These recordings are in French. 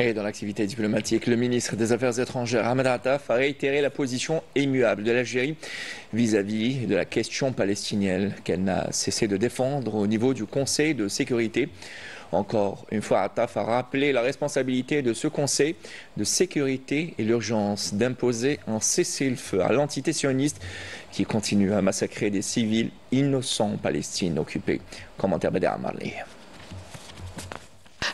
Et dans l'activité diplomatique, le ministre des Affaires étrangères, Ahmed Attaf, a réitéré la position immuable de l'Algérie vis-à-vis de la question palestinienne qu'elle n'a cessé de défendre au niveau du Conseil de sécurité. Encore une fois, Attaf a rappelé la responsabilité de ce Conseil de sécurité et l'urgence d'imposer un cessez-le-feu à l'entité sioniste qui continue à massacrer des civils innocents en Palestine occupée. Commentaire Beder Amarli.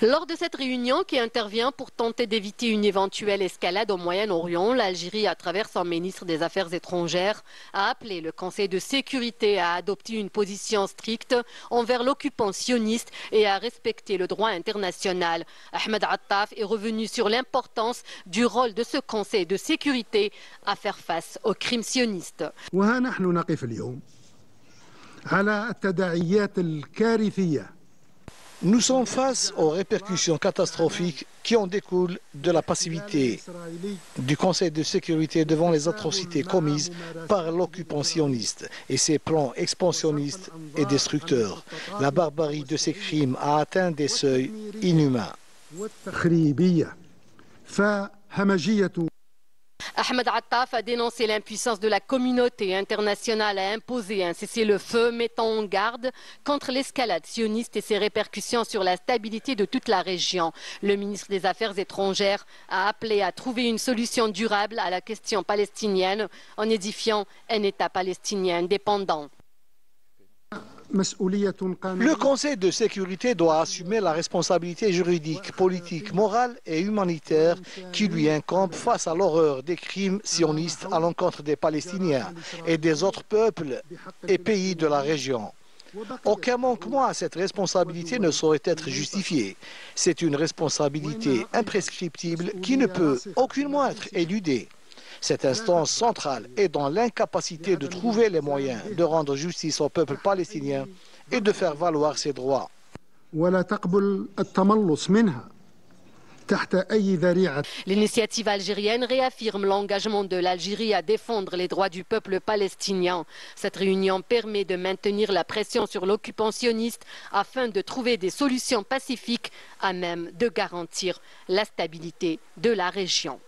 Lors de cette réunion qui intervient pour tenter d'éviter une éventuelle escalade au Moyen-Orient, l'Algérie, à travers son ministre des Affaires étrangères, a appelé le Conseil de sécurité à adopter une position stricte envers l'occupant sioniste et à respecter le droit international. Ahmed Attaf est revenu sur l'importance du rôle de ce Conseil de sécurité à faire face aux crimes sionistes. Nous sommes face aux répercussions catastrophiques qui en découlent de la passivité du Conseil de sécurité devant les atrocités commises par l'occupant sioniste et ses plans expansionnistes et destructeurs. La barbarie de ces crimes a atteint des seuils inhumains. Ahmed Attaf a dénoncé l'impuissance de la communauté internationale à imposer un cessez-le-feu, mettant en garde contre l'escalade sioniste et ses répercussions sur la stabilité de toute la région. Le ministre des Affaires étrangères a appelé à trouver une solution durable à la question palestinienne en édifiant un État palestinien indépendant. Le Conseil de sécurité doit assumer la responsabilité juridique, politique, morale et humanitaire qui lui incombe face à l'horreur des crimes sionistes à l'encontre des Palestiniens et des autres peuples et pays de la région. Aucun manquement à cette responsabilité ne saurait être justifié. C'est une responsabilité imprescriptible qui ne peut aucunement être éludée. Cette instance centrale est dans l'incapacité de trouver les moyens de rendre justice au peuple palestinien et de faire valoir ses droits. L'initiative algérienne réaffirme l'engagement de l'Algérie à défendre les droits du peuple palestinien. Cette réunion permet de maintenir la pression sur l'occupant sioniste afin de trouver des solutions pacifiques à même de garantir la stabilité de la région.